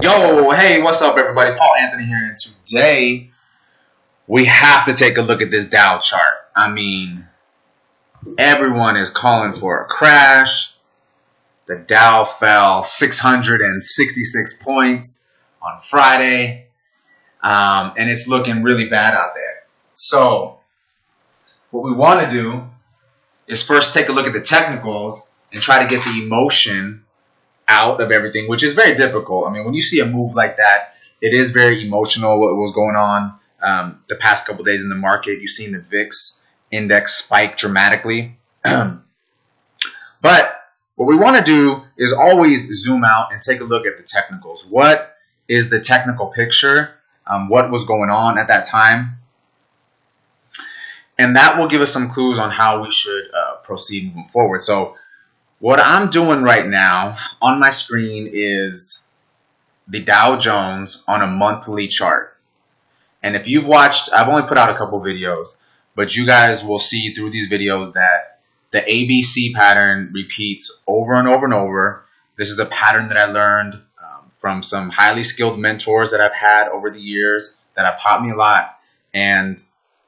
Yo, hey, what's up, everybody? Paul Anthony here, and today we have to take a look at this Dow chart. I mean, everyone is calling for a crash. The Dow fell 666 points on Friday, and it's looking really bad out there. So, what we want to do is first take a look at the technicals and try to get the emotion out of everything, which is very difficult. I mean, when you see a move like that, it is very emotional what was going on the past couple days in the market. You've seen the VIX index spike dramatically. But what we want to do is always zoom out and take a look at the technicals. What is the technical picture? What was going on at that time? And that will give us some clues on how we should proceed moving forward. So what I'm doing right now on my screen is the Dow Jones on a monthly chart. And if you've watched, I've only put out a couple videos, but you guys will see through these videos that the ABC pattern repeats over and over and over. This is a pattern that I learned from some highly skilled mentors that I've had over the years that have taught me a lot. And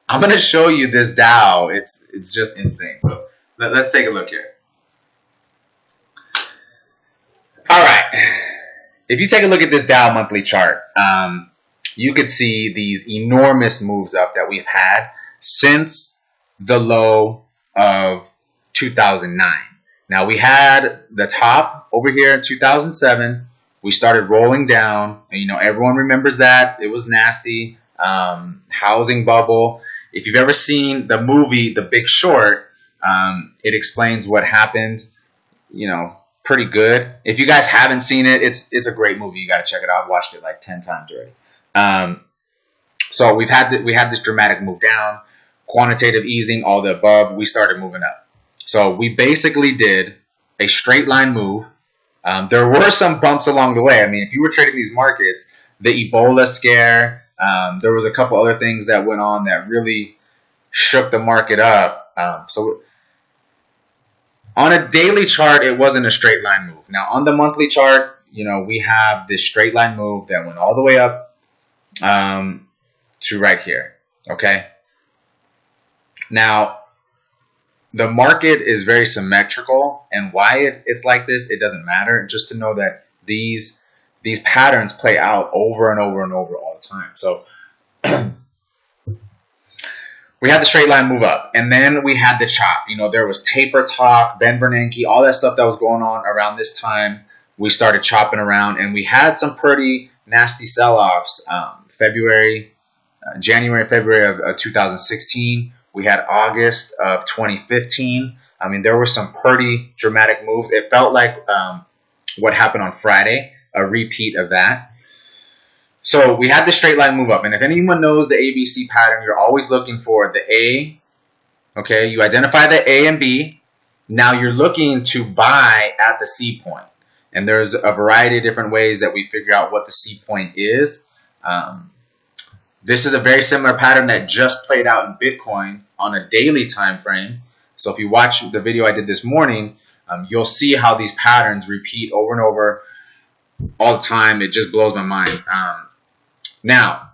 I'm going to show you this Dow. It's just insane. So let's take a look here. All right, if you take a look at this Dow monthly chart, you could see these enormous moves up that we've had since the low of 2009. Now, we had the top over here in 2007. We started rolling down, and, you know, everyone remembers that. It was nasty. Housing bubble. If you've ever seen the movie The Big Short, it explains what happened, you know, pretty good. If you guys haven't seen it, it's a great movie. You got to check it out. I've watched it like 10 times already. So we had this dramatic move down, quantitative easing, all the above. We started moving up. So we basically did a straight line move. There were some bumps along the way. I mean, if you were trading these markets, the Ebola scare, there was a couple other things that went on that really shook the market up. So on a daily chart, it wasn't a straight line move. Now, on the monthly chart, you know, we have this straight line move that went all the way up to right here, okay? Now, the market is very symmetrical, and why it's like this, it doesn't matter. Just to know that these patterns play out over and over and over all the time. So we had the straight line move up, and then we had the chop. You know, there was taper talk, Ben Bernanke, all that stuff that was going on around this time. We started chopping around, and we had some pretty nasty sell-offs. January, February of 2016. We had August of 2015. I mean, there were some pretty dramatic moves. It felt like what happened on Friday, a repeat of that. So we had the straight line move up. And if anyone knows the ABC pattern, you're always looking for the A. Okay, you identify the A and B. Now you're looking to buy at the C point. And there's a variety of different ways that we figure out what the C point is. This is a very similar pattern that just played out in Bitcoin on a daily time frame. So if you watch the video I did this morning, you'll see how these patterns repeat over and over all the time. It just blows my mind. Now,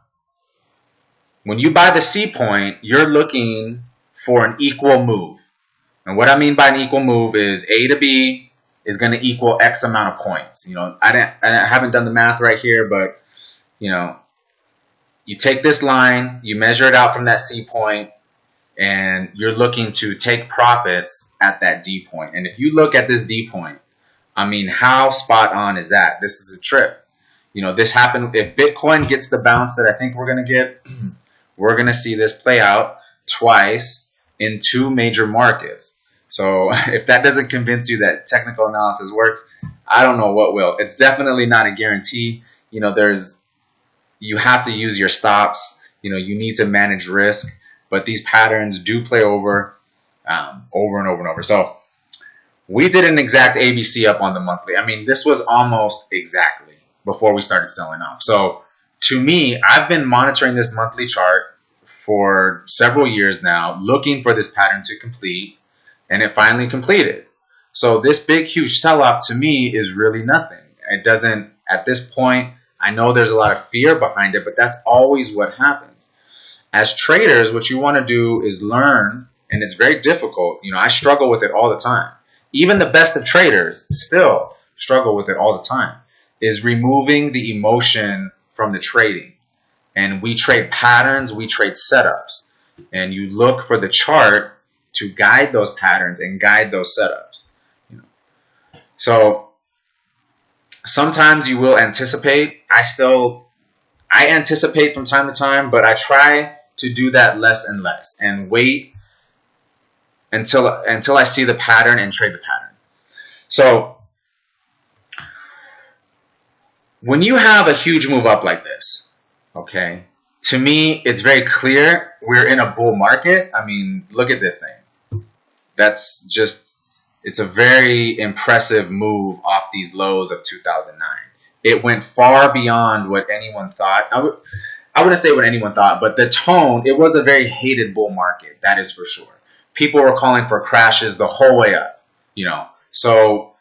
when you buy the C point, you're looking for an equal move. And what I mean by an equal move is A to B is going to equal X amount of points. You know, I haven't done the math right here, but, you know, you take this line, you measure it out from that C point, and you're looking to take profits at that D point. And if you look at this D point, I mean, how spot on is that? This is a trip. You know, this happened. If Bitcoin gets the bounce that I think we're going to get, we're going to see this play out twice in two major markets. So if that doesn't convince you that technical analysis works, I don't know what will. It's definitely not a guarantee. You know, you have to use your stops. You know, you need to manage risk. But these patterns do play over and over and over. So we did an exact ABC up on the monthly. I mean, this was almost exactly before we started selling off. So to me, I've been monitoring this monthly chart for several years now, looking for this pattern to complete, and it finally completed. So this big, huge sell-off to me is really nothing. It doesn't, at this point, I know there's a lot of fear behind it, but that's always what happens. As traders, what you want to do is learn, and it's very difficult. You know, I struggle with it all the time. Even the best of traders still struggle with it all the time, is removing the emotion from the trading. And we trade patterns, we trade setups. And you look for the chart to guide those patterns and guide those setups. You know. So sometimes you will anticipate. I anticipate from time to time, but I try to do that less and less and wait until I see the pattern and trade the pattern. So when you have a huge move up like this, okay, to me it's very clear we're in a bull market. I mean, look at this thing. That's just, it's a very impressive move off these lows of 2009. It went far beyond what anyone thought. I wouldn't say what anyone thought, but the tone, it was a very hated bull market. That is for sure. People were calling for crashes the whole way up, you know. So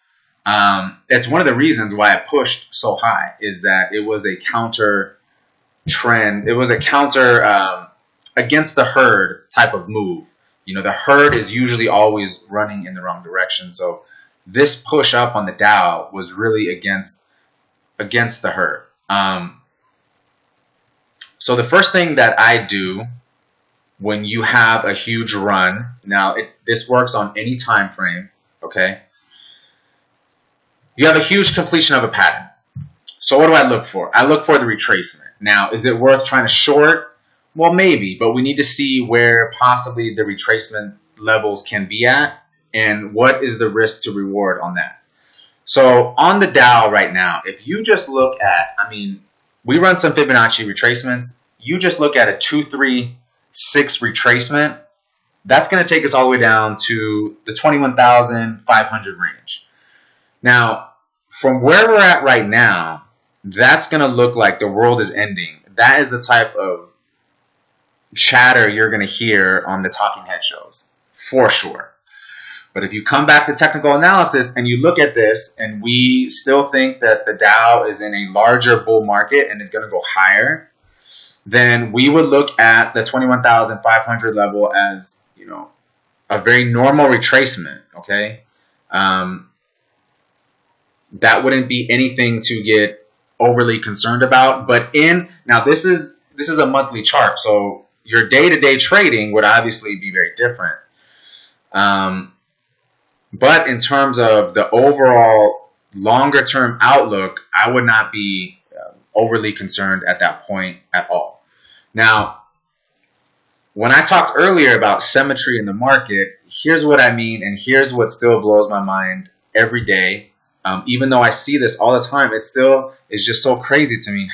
it's one of the reasons why I pushed so high, is that it was a counter trend. It was a counter against the herd type of move. You know, the herd is usually always running in the wrong direction. So this push up on the Dow was really against the herd. So the first thing that I do when you have a huge run, now this works on any time frame, okay? You have a huge completion of a pattern. So what do I look for? I look for the retracement. Now, is it worth trying to short? Well, maybe, but we need to see where possibly the retracement levels can be at and what is the risk to reward on that. So on the Dow right now, if you just look at, I mean, we run some Fibonacci retracements. You just look at a 236 retracement. That's going to take us all the way down to the 21,500 range. Now, from where we're at right now, that's going to look like the world is ending. That is the type of chatter you're going to hear on the talking head shows, for sure. But if you come back to technical analysis and you look at this and we still think that the Dow is in a larger bull market and is going to go higher, then we would look at the 21,500 level as, you know, a very normal retracement, okay? That wouldn't be anything to get overly concerned about. But now this is a monthly chart, so your day-to-day trading would obviously be very different. But in terms of the overall longer-term outlook, I would not be overly concerned at that point at all. Now, when I talked earlier about symmetry in the market, here's what I mean, and here's what still blows my mind every day. Even though I see this all the time, it still is just so crazy to me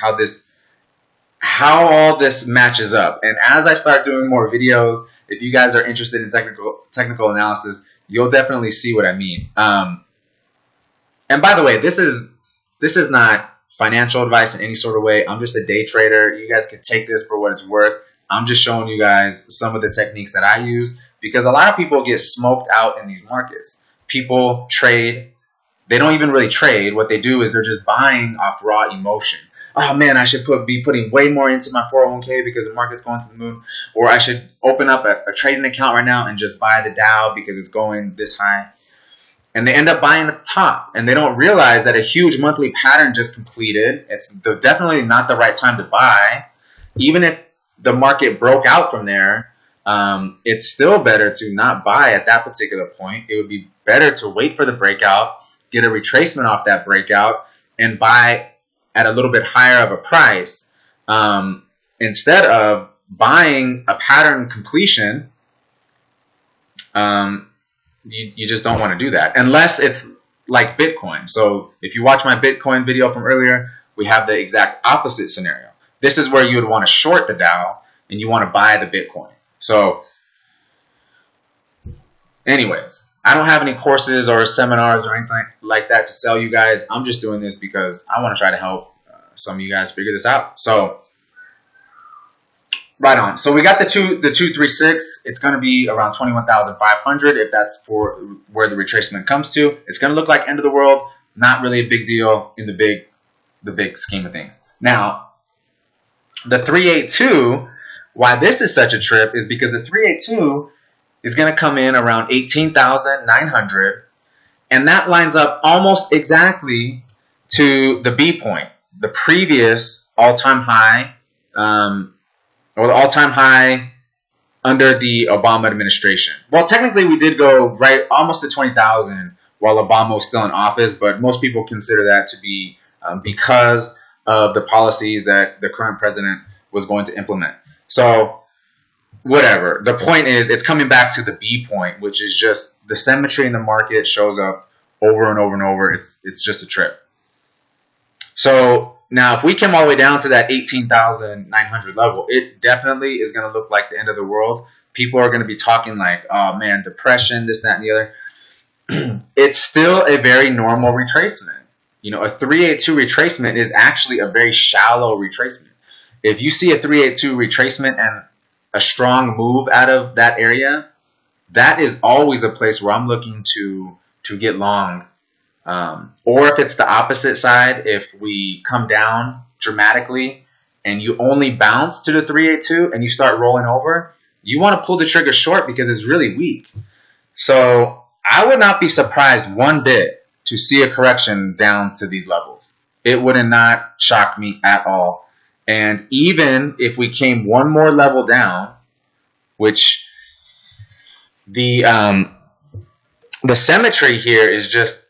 how all this matches up. And as I start doing more videos, if you guys are interested in technical analysis, you'll definitely see what I mean. And by the way, this is not financial advice in any sort of way. I'm just a day trader. You guys can take this for what it's worth. I'm just showing you guys some of the techniques that I use, because a lot of people get smoked out in these markets. People trade. They don't even really trade. What they do is they're just buying off raw emotion. Oh man, I should be putting way more into my 401k because the market's going to the moon. Or I should open up a trading account right now and just buy the Dow because it's going this high. And they end up buying at the top. And they don't realize that a huge monthly pattern just completed. It's definitely not the right time to buy. Even if the market broke out from there, it's still better to not buy at that particular point. It would be better to wait for the breakout, get a retracement off that breakout, and buy at a little bit higher of a price, instead of buying a pattern completion. You just don't want to do that unless it's like Bitcoin. So if you watch my Bitcoin video from earlier, we have the exact opposite scenario. This is where you would want to short the Dow and you want to buy the Bitcoin. So anyways, I don't have any courses or seminars or anything like that to sell you guys. I'm just doing this because I want to try to help some of you guys figure this out. So right on. So we got the 236. It's going to be around 21,500 if that's for where the retracement comes to. It's going to look like end of the world. Not really a big deal in the big scheme of things. Now, the 382, why this is such a trip is because the 382 is going to come in around 18,900, and that lines up almost exactly to the B point, the previous all-time high, or the all-time high under the Obama administration. Well, technically we did go right almost to 20,000 while Obama was still in office, but most people consider that to be because of the policies that the current president was going to implement. So whatever. The point is it's coming back to the B point, which is just the symmetry in the market shows up over and over and over. It's just a trip. So now if we come all the way down to that 18,900 level, it definitely is going to look like the end of the world. People are going to be talking like, oh man, depression, this, that, and the other. It's still a very normal retracement. You know, a 382 retracement is actually a very shallow retracement. If you see a 382 retracement and a strong move out of that area, that is always a place where I'm looking to get long. Or if it's the opposite side, if we come down dramatically and you only bounce to the 382 and you start rolling over, you want to pull the trigger short because it's really weak. So I would not be surprised one bit to see a correction down to these levels. It would not shock me at all. And even if we came one more level down, which the symmetry here is just,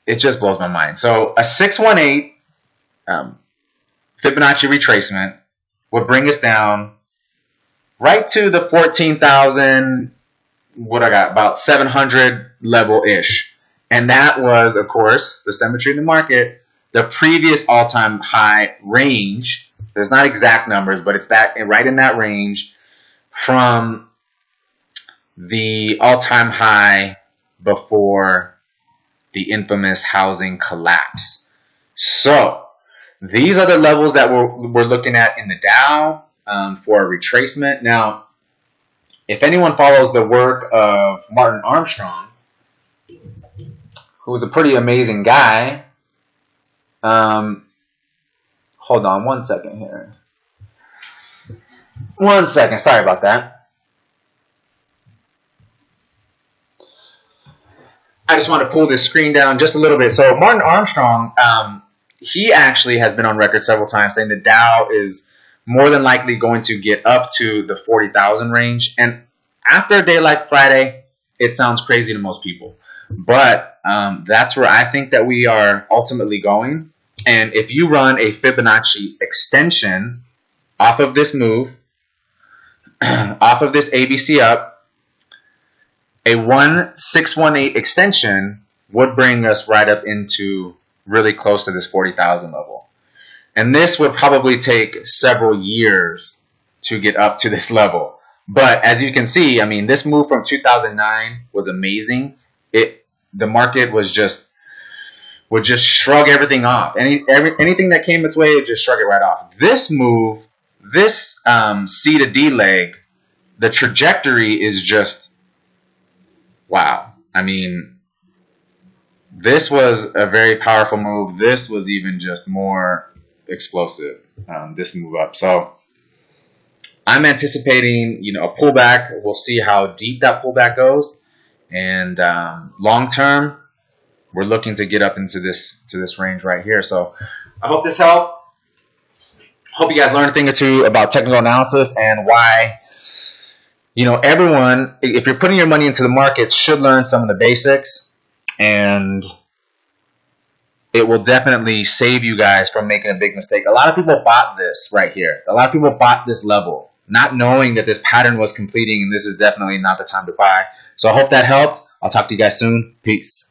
it just blows my mind. So a 618 Fibonacci retracement would bring us down right to the 14,000, what I got, about 700 level-ish. And that was, of course, the symmetry in the market, the previous all-time high range. There's not exact numbers, but it's that right in that range from the all-time high before the infamous housing collapse. So these are the levels that we're looking at in the Dow for a retracement. Now, if anyone follows the work of Martin Armstrong, who's a pretty amazing guy, hold on one second here. One second, sorry about that. I just want to pull this screen down just a little bit. So Martin Armstrong, he actually has been on record several times saying the Dow is more than likely going to get up to the 40,000 range. And after a day like Friday, it sounds crazy to most people. But that's where I think that we are ultimately going. And if you run a Fibonacci extension off of this move, off of this ABC up, a 1618 extension would bring us right up into really close to this 40,000 level. And this would probably take several years to get up to this level. But as you can see, I mean, this move from 2009 was amazing. The market would just shrug everything off. Anything that came its way, it just shrug it right off. This move, this C to D leg, the trajectory is just wow. I mean, this was a very powerful move. This was even just more explosive, this move up. So I'm anticipating, a pullback. We'll see how deep that pullback goes. And long term, we're looking to get up into this range right here. So I hope this helped. Hope you guys learned a thing or two about technical analysis and why, everyone, if you're putting your money into the markets, should learn some of the basics. And it will definitely save you guys from making a big mistake. A lot of people bought this right here. A lot of people bought this level, not knowing that this pattern was completing, and this is definitely not the time to buy. So I hope that helped. I'll talk to you guys soon. Peace.